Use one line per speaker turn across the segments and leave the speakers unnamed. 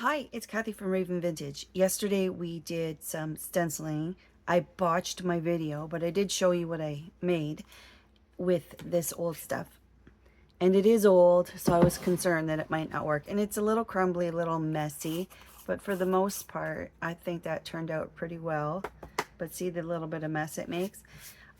Hi, it's Kathy from Raven Vintage. Yesterday we did some stenciling. I botched my video, but I did show you what I made with this old stuff. And it is old, so I was concerned that it might not work. And it's a little crumbly, a little messy, but for the most part, I think that turned out pretty well. But see the little bit of mess it makes?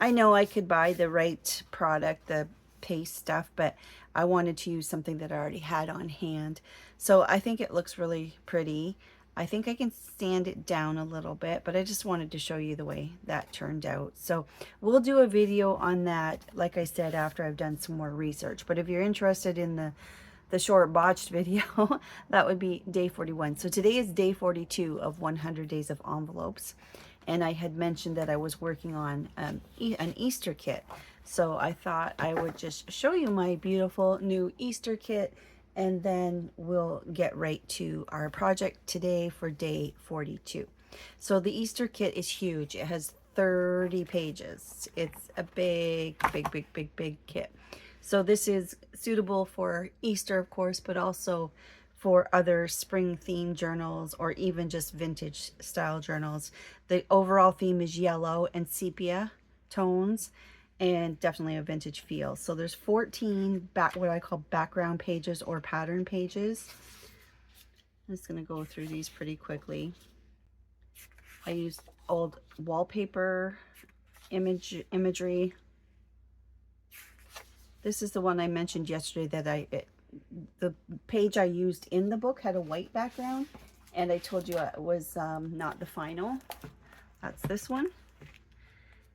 I know I could buy the right product, the paste stuff, but I wanted to use something that I already had on hand. So I think it looks really pretty. I think I can sand it down a little bit, but I just wanted to show you the way that turned out. So we'll do a video on that, like I said, after I've done some more research. But if you're interested in the short botched video, that would be day 41. So today is day 42 of 100 days of envelopes. And I had mentioned that I was working on an Easter kit. So I thought I would just show you my beautiful new Easter kit, and then we'll get right to our project today for day 42. So the Easter kit is huge. It has 30 pages. It's a big kit. So this is suitable for Easter, of course, but also for other spring themed journals or even just vintage style journals. The overall theme is yellow and sepia tones and definitely a vintage feel. So there's 14 what I call background pages or pattern pages. I'm just going to go through these pretty quickly. I used old wallpaper imagery. This is the one I mentioned yesterday that the page I used in the book had a white background, and I told you it was not the final. That's this one,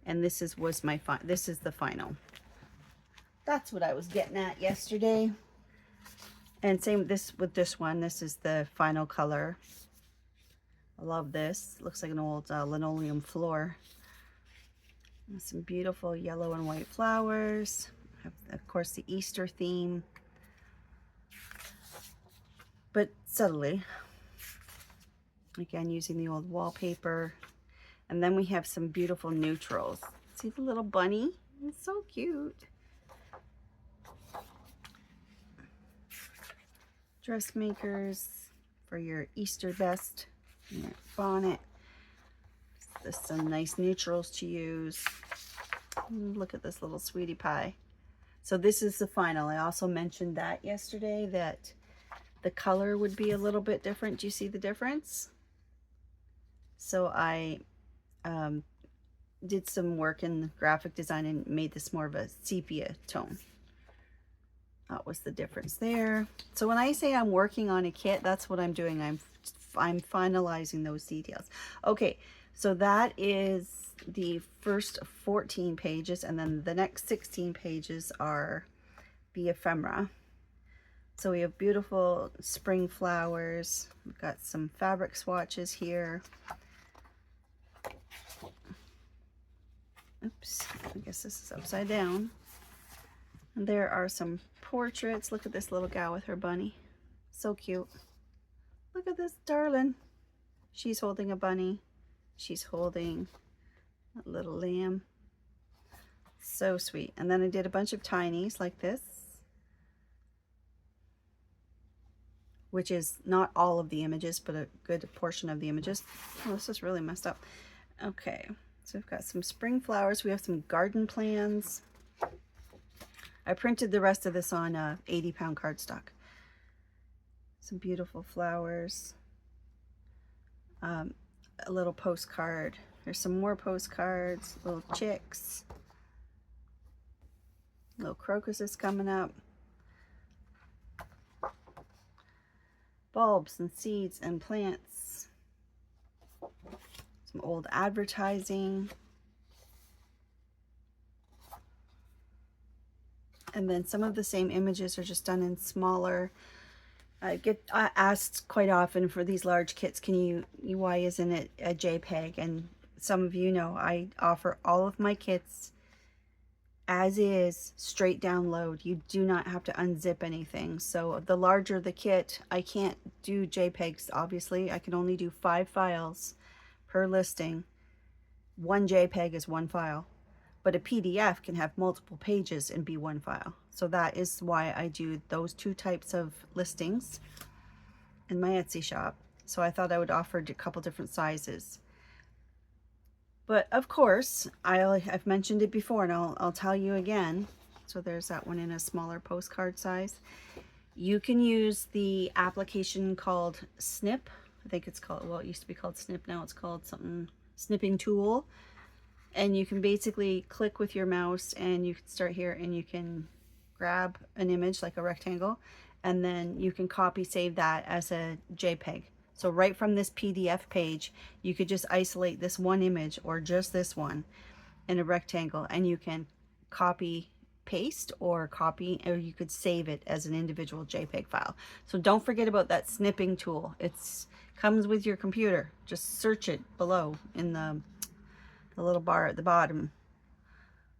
and this is the final. That's what I was getting at yesterday. And same with this one. This is the final color. I love this. Looks like an old linoleum floor. And some beautiful yellow and white flowers. Have, of course, the Easter theme, but subtly. Again, using the old wallpaper. And then we have some beautiful neutrals. See the little bunny? It's so cute. Dressmakers for your Easter vest, your bonnet. There's some nice neutrals to use. Look at this little sweetie pie. So this is the final. I also mentioned that yesterday, that the color would be a little bit different. Do you see the difference? So I did some work in graphic design and made this more of a sepia tone. That was the difference there. So when I say I'm working on a kit, that's what I'm doing. I'm finalizing those details. Okay, so that is the first 14 pages, and then the next 16 pages are the ephemera. So we have beautiful spring flowers. We've got some fabric swatches here. Oops, I guess this is upside down. And there are some portraits. Look at this little gal with her bunny. So cute. Look at this darling. She's holding a bunny. She's holding a little lamb. So sweet. And then I did a bunch of tinies like this, which is not all of the images, but a good portion of the images. Oh, this is really messed up. Okay, so we've got some spring flowers. We have some garden plans. I printed the rest of this on 80-pound cardstock. Some beautiful flowers. A little postcard. There's some more postcards. Little chicks. Little crocuses coming up. Bulbs and seeds and plants. Some old advertising. And then some of the same images are just done in smaller. I get asked quite often for these large kits, why isn't it a JPEG? And some of you know I offer all of my kits as is, straight download. You do not have to unzip anything. So the larger the kit, I can't do JPEGs, obviously. I can only do 5 files per listing. One JPEG is one file. But a PDF can have multiple pages and be one file. So that is why I do those two types of listings. in my Etsy shop. So I thought I would offer a couple different sizes. But of course, I've mentioned it before, and I'll tell you again. So there's that one in a smaller postcard size. You can use the application called Snip. I think it's called, well, it used to be called Snip. Now it's called something, Snipping Tool. And you can basically click with your mouse, and you can start here, and you can grab an image like a rectangle, and then you can copy save that as a JPEG. So right from this PDF page, you could just isolate this one image, or just this one in a rectangle, and you can copy paste or you could save it as an individual JPEG file. So don't forget about that snipping tool. It's comes with your computer. Just search it below in the little bar at the bottom.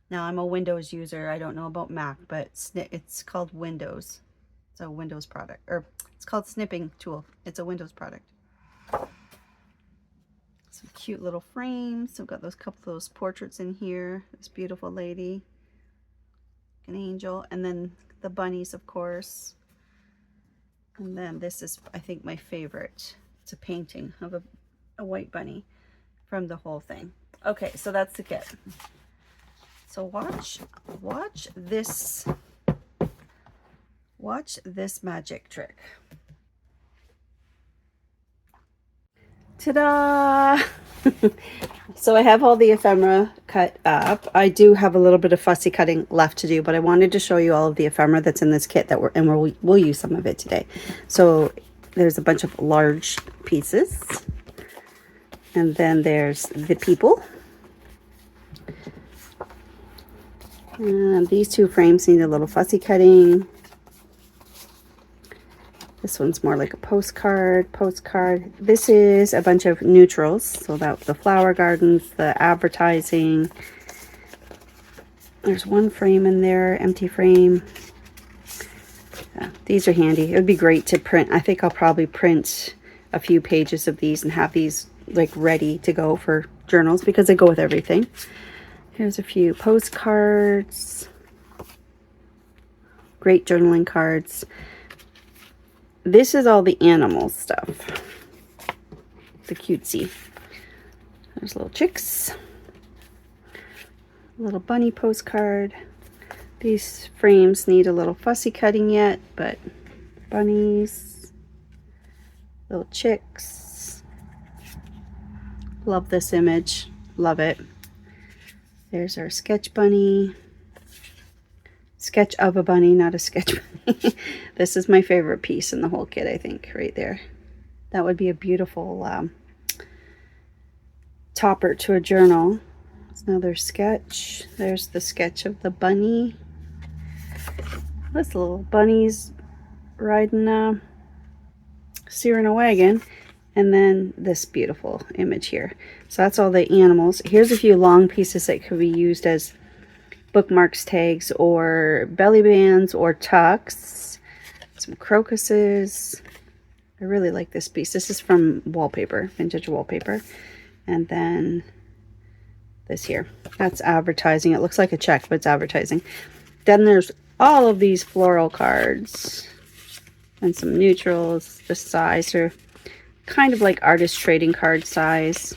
Now I'm a Windows user. I don't know about Mac, but it's called Windows. It's a Windows product, or it's called Snipping Tool. It's a Windows product. Some cute little frames. So I've got those couple of those portraits in here. This beautiful lady, an angel, and then the bunnies, of course. And then this is, I think, my favorite. It's a painting of a white bunny from the whole thing. Okay, so that's the kit. So watch this magic trick. Ta-da! So I have all the ephemera cut up. I do have a little bit of fussy cutting left to do, but I wanted to show you all of the ephemera that's in this kit we'll use some of it today. So there's a bunch of large pieces, and then there's the people. And these two frames need a little fussy cutting. This one's more like a postcard. This is a bunch of neutrals. So that the flower gardens, the advertising. There's one frame in there, empty frame. These are handy. It would be great to print. I think I'll probably print a few pages of these and have these like ready to go for journals because they go with everything. Here's a few postcards. Great journaling cards. This is all the animal stuff. The cutesy. There's little chicks. A little bunny postcard. These frames need a little fussy cutting yet, but bunnies. Little chicks. Love this image. Love it. There's our sketch bunny. Sketch of a bunny, not a sketch bunny. This is my favorite piece in the whole kit, I think, right there. That would be a beautiful topper to a journal. It's another sketch. There's the sketch of the bunny. This little bunny's riding, steering a wagon. And then this beautiful image here. So that's all the animals. Here's a few long pieces that could be used as bookmarks, tags, or belly bands, or tucks. Some crocuses. I really like this piece. This is from wallpaper, vintage wallpaper. And then this here. That's advertising. It looks like a check, but it's advertising. Then there's all of these floral cards. And some neutrals. The size are kind of like artist trading card size.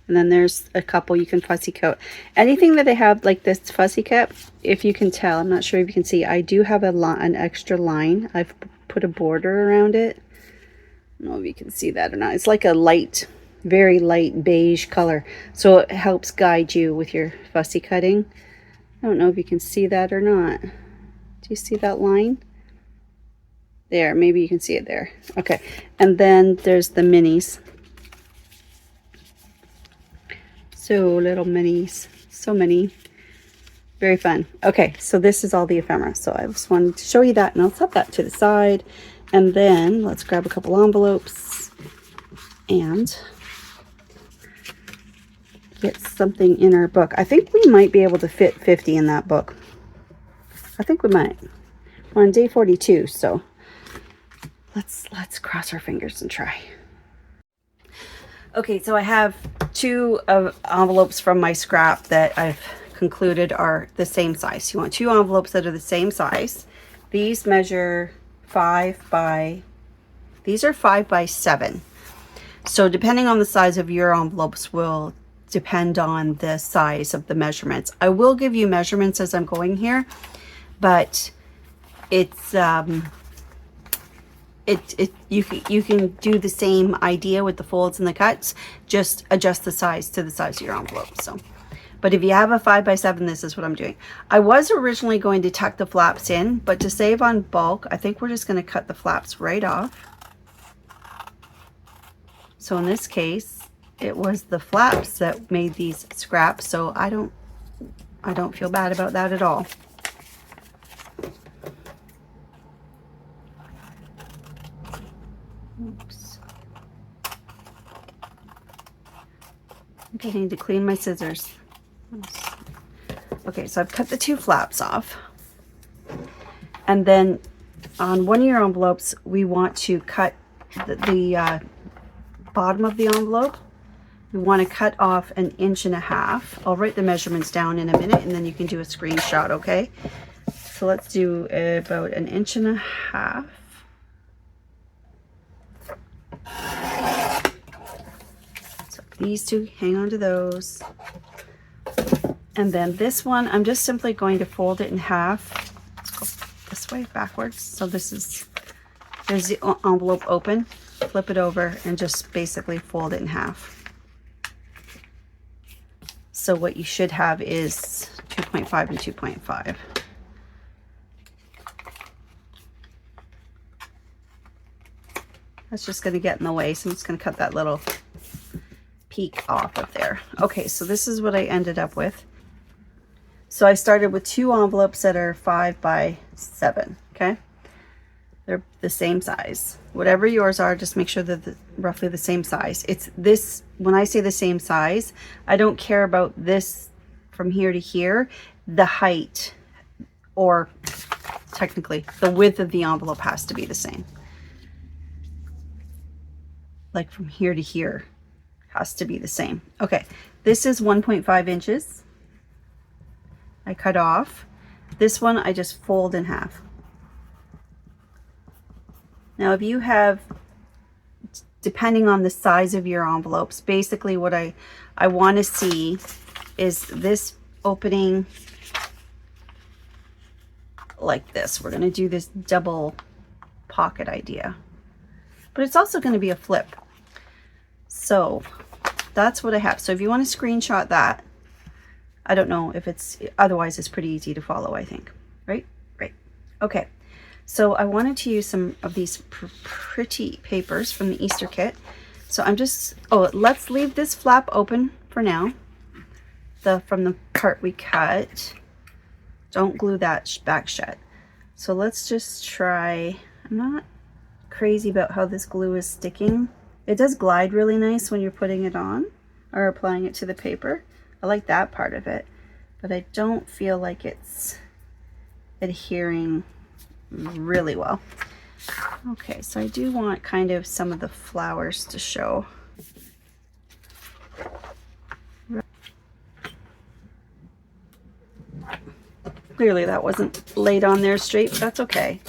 And then there's a couple you can fussy cut. Anything that I have like this fussy cut, if you can tell, I'm not sure if you can see, I do have an extra line. I've put a border around it. I don't know if you can see that or not. It's like a light, very light beige color. So it helps guide you with your fussy cutting. I don't know if you can see that or not. Do you see that line? There, maybe you can see it there. Okay, and then there's the minis. So little minis, so many, very fun. Okay, so this is all the ephemera. So I just wanted to show you that, and I'll set that to the side. And then let's grab a couple envelopes and get something in our book. I think we might be able to fit 50 in that book. I think we might. We're on day 42, so let's cross our fingers and try. Okay, so I have two envelopes from my scrap that I've concluded are the same size. You want two envelopes that are the same size. These measure 5 by These are 5 by 7. So depending on the size of your envelopes will depend on the size of the measurements. I will give you measurements as I'm going here, but it's you can do the same idea with the folds and the cuts, just adjust the size to the size of your envelope. So, but if you have a 5 by 7, this is what I'm doing. I was originally going to tuck the flaps in, but to save on bulk, I think we're just going to cut the flaps right off. So in this case, it was the flaps that made these scraps, so I don't feel bad about that at all. Oops. Okay, I need to clean my scissors. Okay, so I've cut the 2 flaps off. And then on one of your envelopes, we want to cut the bottom of the envelope. We want to cut off 1.5 inches. I'll write the measurements down in a minute and then you can do a screenshot, okay? So let's do about 1.5 inches. So these 2, hang on to those. And then this one, I'm just simply going to fold it in half. Let's go this way, backwards. So there's the envelope open. Flip it over and just basically fold it in half. So what you should have is 2.5 and 2.5. That's just going to get in the way, so I'm just going to cut that little peak off of there. Okay, so this is what I ended up with. So I started with 2 envelopes that are 5 by 7, okay? They're the same size. Whatever yours are, just make sure that they're roughly the same size. It's this, when I say the same size, I don't care about this from here to here. The height, or technically the width of the envelope, has to be the same. Like from here to here has to be the same. Okay, this is 1.5 inches. I cut off. This one I just fold in half. Now if you have, depending on the size of your envelopes, basically what I want to see is this opening like this. We're going to do this double pocket idea, but it's also going to be a flip. So that's what I have. So if you want to screenshot that, I don't know if it's, otherwise it's pretty easy to follow, I think. Right? Right. Okay. So I wanted to use some of these pretty papers from the Easter kit. So I'm just, oh, let's leave this flap open for now. From the part we cut. Don't glue that back shut. So let's just try, I'm not crazy about how this glue is sticking. It does glide really nice when you're putting it on or applying it to the paper. I like that part of it, but I don't feel like it's adhering really well. Okay, so I do want kind of some of the flowers to show. Clearly that wasn't laid on there straight, but that's okay.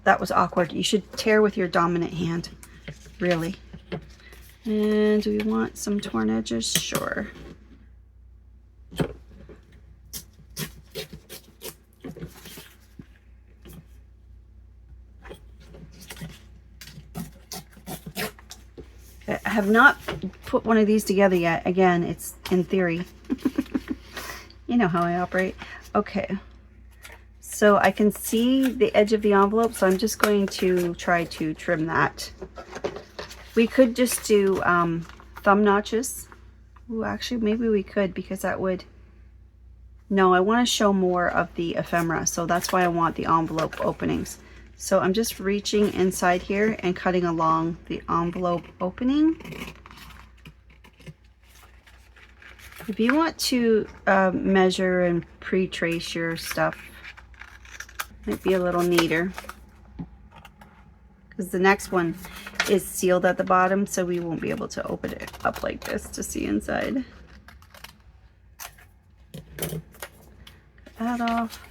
That was awkward. You should tear with your dominant hand, really. And do we want some torn edges? Sure. I have not put one of these together yet. Again, it's in theory. You know how I operate. Okay. So I can see the edge of the envelope, so I'm just going to try to trim that. We could just do thumb notches. Ooh, actually, maybe we could, because that would... No, I want to show more of the ephemera, so that's why I want the envelope openings. So I'm just reaching inside here and cutting along the envelope opening. If you want to measure and pre-trace your stuff, might be a little neater, because the next one is sealed at the bottom, so we won't be able to open it up like this to see inside. Cut that off.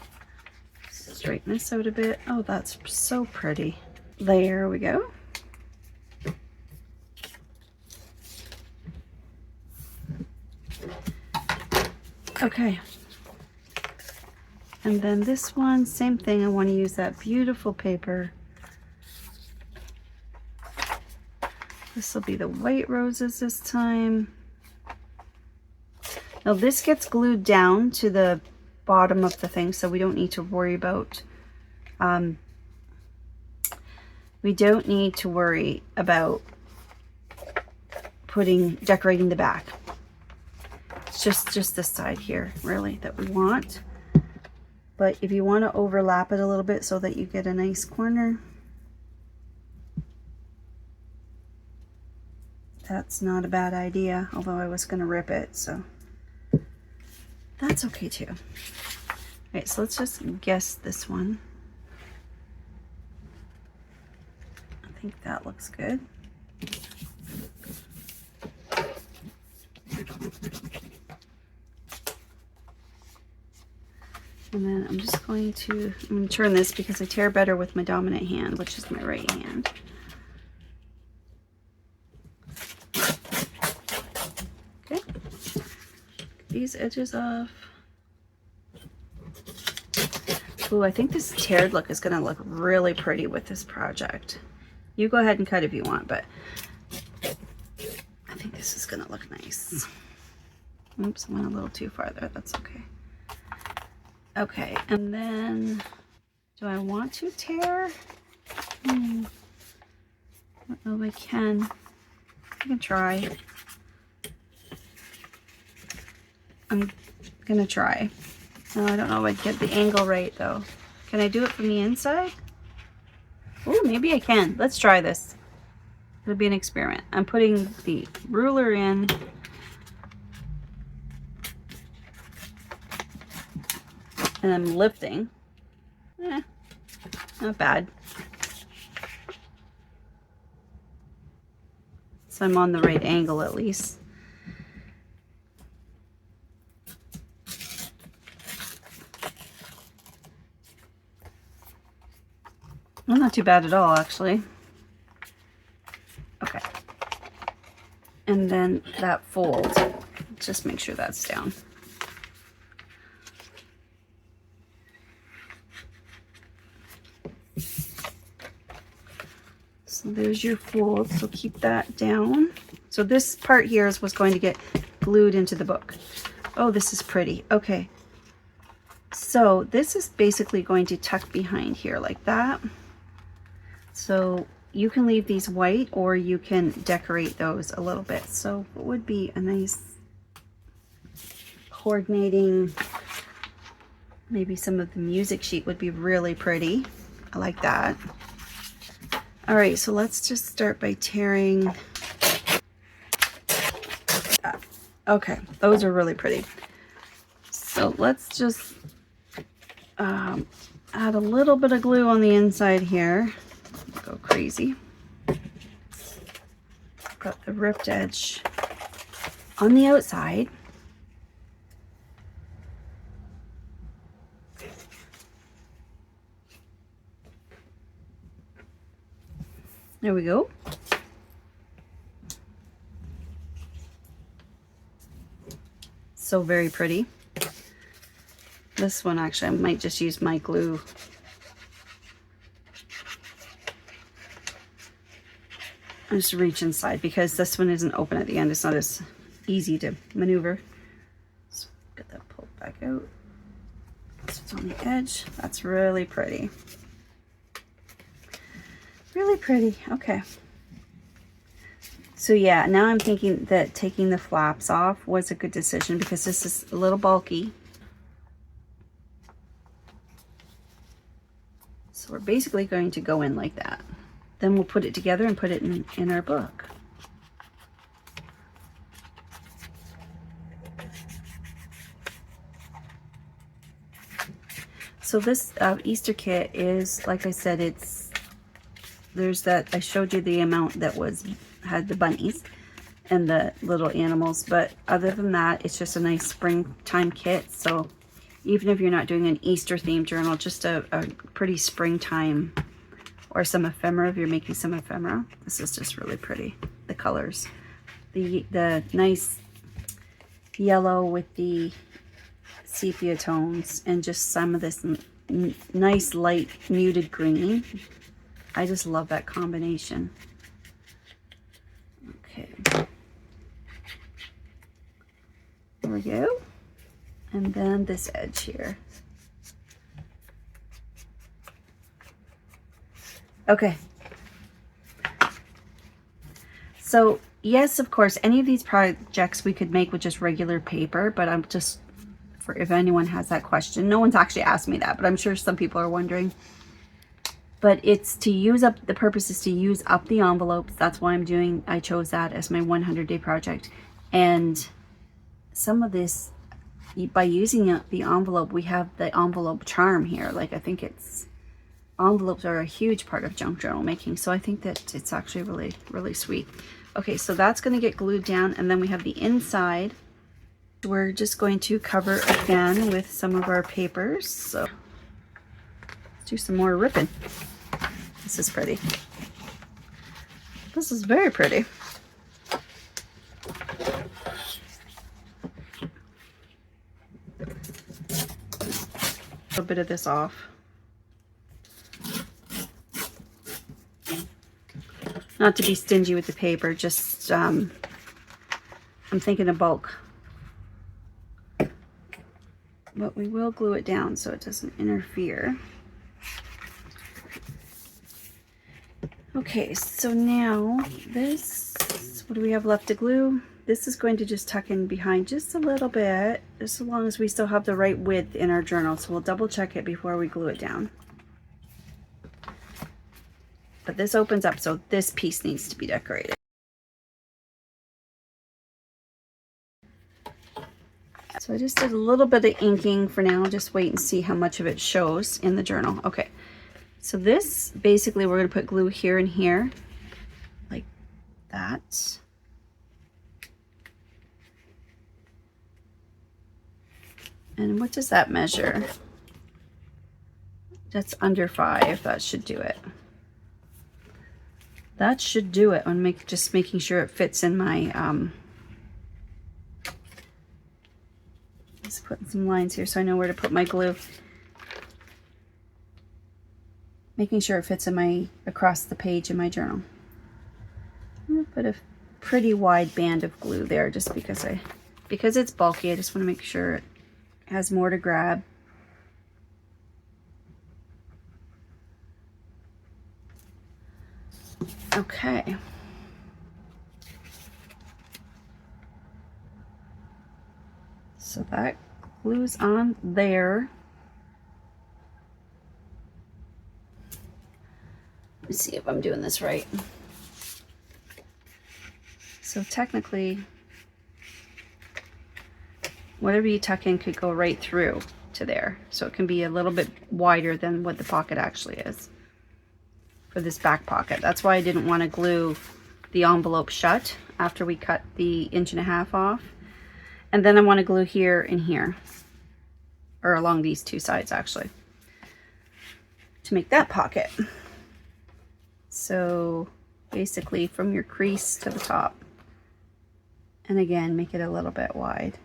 Straighten this out a bit. Oh, that's so pretty. There we go. Okay. And then this one, same thing. I want to use that beautiful paper. This will be the white roses this time. Now this gets glued down to the bottom of the thing, so we don't need to worry about decorating the back. It's just this side here, really, that we want. But if you want to overlap it a little bit so that you get a nice corner, that's not a bad idea, although I was going to rip it, so that's okay too. All right, so let's just guess this one. I think that looks good. And then I'm just going to turn this because I tear better with my dominant hand, which is my right hand. Okay, these edges off. Ooh, I think this teared look is gonna look really pretty with this project. You go ahead and cut if you want, but I think this is gonna look nice. Oops, I went a little too far there, that's okay. Okay, and then, do I want to tear? I don't know if I can. I can try. I'm gonna try. No, I don't know if I'd get the angle right though. Can I do it from the inside? Oh, maybe I can. Let's try this. It'll be an experiment. I'm putting the ruler in. And I'm lifting. Not bad. So I'm on the right angle at least. Well, not too bad at all, actually. Okay. And then that fold, just make sure that's down. So there's your fold, so keep that down. So this part here is what's going to get glued into the book. Oh, this is pretty. Okay. So this is basically going to tuck behind here like that. So you can leave these white or you can decorate those a little bit. So what would be a nice coordinating, maybe some of the music sheet would be really pretty. I like that. All right, so let's just start by tearing. Okay, those are really pretty. So let's just add a little bit of glue on the inside here. Go crazy. Got the ripped edge on the outside. There we go. So very pretty. This one actually, I might just use my glue. I'll just reach inside because this one isn't open at the end. It's not as easy to maneuver. So get that pulled back out. So it's on the edge. That's really pretty. Really pretty. Okay. So yeah, now I'm thinking that taking the flaps off was a good decision because this is a little bulky. So we're basically going to go in like that. Then we'll put it together and put it in our book. So this Easter kit is, like I said, it's there's that, I showed you the amount that had the bunnies and the little animals, but other than that, it's just a nice springtime kit. So even if you're not doing an Easter themed journal, just a pretty springtime, or some ephemera if you're making some ephemera. This is just really pretty. The colors, the nice yellow with the sepia tones, and just some of this nice light muted green. I just love that combination. Okay, there we go. And then this edge here. Okay. So yes, of course, any of these projects we could make with just regular paper, but I'm just, for if anyone has that question, no one's actually asked me that, but I'm sure some people are wondering. But it's to use up, the purpose is to use up the envelopes. That's why I chose that as my 100-day project. And some of this, by using the envelope, we have the envelope charm here. Like, I think envelopes are a huge part of junk journal making. So I think that it's actually really, really sweet. Okay, so that's going to get glued down, and then we have the inside. We're just going to cover again with some of our papers. So let's do some more ripping. This is pretty. This is very pretty. A little bit of this off. Not to be stingy with the paper, just I'm thinking of bulk. But we will glue it down so it doesn't interfere. Okay, so now this, what do we have left to glue? This is going to just tuck in behind just a little bit, just as long as we still have the right width in our journal. So we'll double check it before we glue it down. But this opens up, so this piece needs to be decorated. So I just did a little bit of inking for now. Just wait and see how much of it shows in the journal. Okay, so this, basically we're going to put glue here and here, like that. And what does that measure? That's under 5. That should do it. That should do it. I'm just making sure it fits in my, just putting some lines here so I know where to put my glue. Making sure it fits in across the page in my journal. I'm gonna put a pretty wide band of glue there just because it's bulky. I just want to make sure it has more to grab. Okay. So that glues on there. Let me see if I'm doing this right. So technically, whatever you tuck in could go right through to there. So it can be a little bit wider than what the pocket actually is for this back pocket. That's why I didn't want to glue the envelope shut after we cut the 1.5 inches off. And then I want to glue here and here, or along these two sides actually, to make that pocket. So basically from your crease to the top. And again, make it a little bit wide.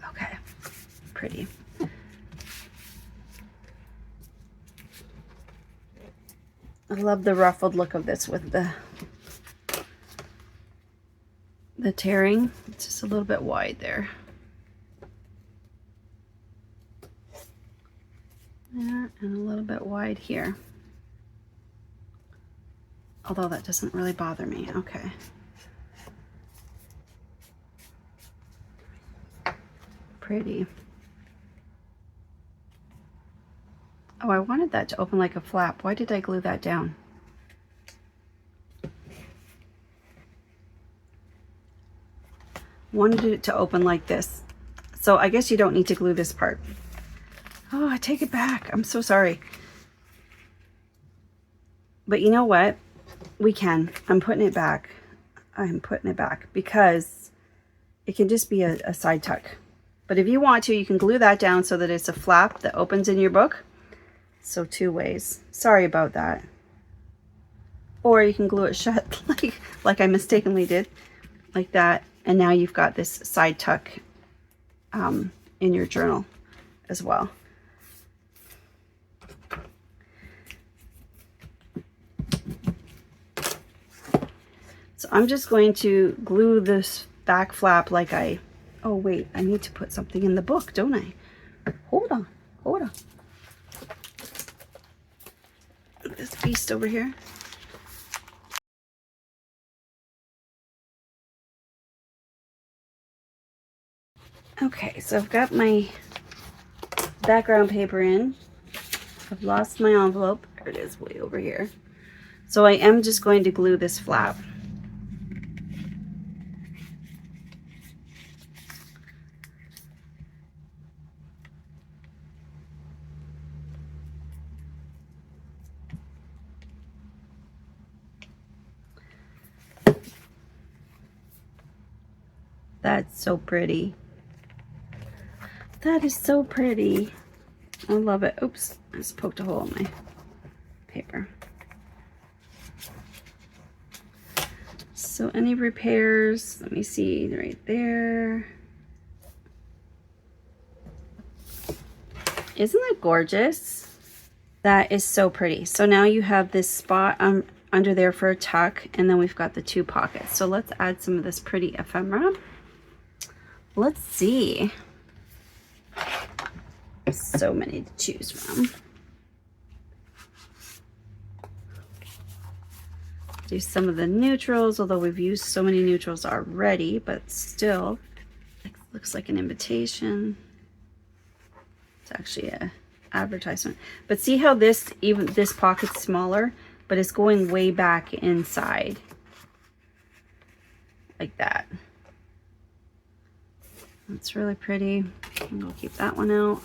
Okay, pretty. I love the ruffled look of this with the tearing. It's just a little bit wide there. There, and a little bit wide here. Although that doesn't really bother me. Okay. Pretty. Oh, I wanted that to open like a flap. Why did I glue that down? wanted it to open like this. So I guess you don't need to glue this part. Oh, I take it back. I'm so sorry. But you know what? We can. I'm putting it back. I'm putting it back because it can just be a side tuck. But if you want to, you can glue that down so that it's a flap that opens in your book. So 2 ways. Sorry about that. Or you can glue it shut like I mistakenly did, like that. And now you've got this side tuck in your journal as well. So I'm just going to glue this back flap like oh wait, I need to put something in the book, don't I? Hold on, hold on. This beast over here. Okay, so I've got my background paper in. I've lost my envelope. There it is, way over here. So I am just going to glue this flap. That's so pretty. That is so pretty. I love it. Oops, I just poked a hole in my paper. So any repairs, let me see right there. Isn't that gorgeous? That is so pretty. So now you have this spot under there for a tuck, and then we've got the 2 pockets. So let's add some of this pretty ephemera. Let's see. So many to choose from. Do some of the neutrals, although we've used so many neutrals already, but still, it looks like an invitation. It's actually a advertisement. But see how this pocket's smaller, but it's going way back inside. Like that. That's really pretty. I'm gonna keep that one out.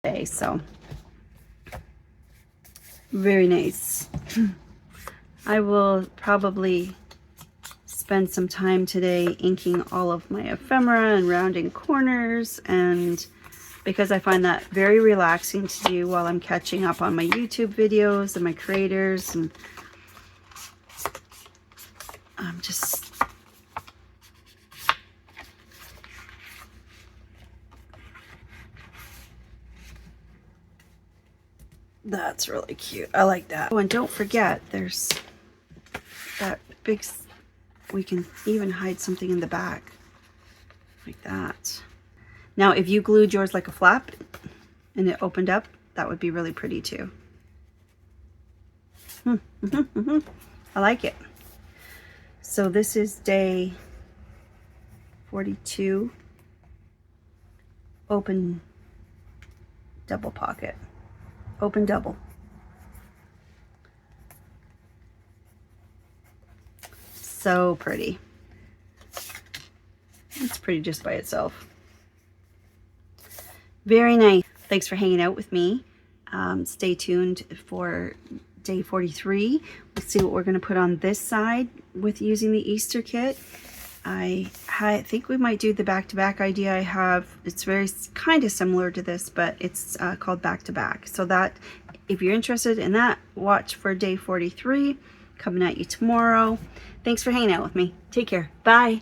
Okay, so very nice. I will probably spend some time today inking all of my ephemera and rounding corners, and because I find that very relaxing to do while I'm catching up on my YouTube videos and my creators, and I'm just that's really cute. I like that. Oh, and don't forget, there's that big, we can even hide something in the back like that. Now, if you glued yours like a flap and it opened up, that would be really pretty too. I like it. So this is day 42. Open double pocket. Open double. So pretty. It's pretty just by itself. Very nice. Thanks for hanging out with me. Stay tuned for day 43. Let's see what we're going to put on this side with using the Easter kit. I think we might do the back-to-back idea I have. It's very kind of similar to this, but it's called back-to-back. So that, if you're interested in that, watch for day 43 coming at you tomorrow. Thanks for hanging out with me. Take care. Bye.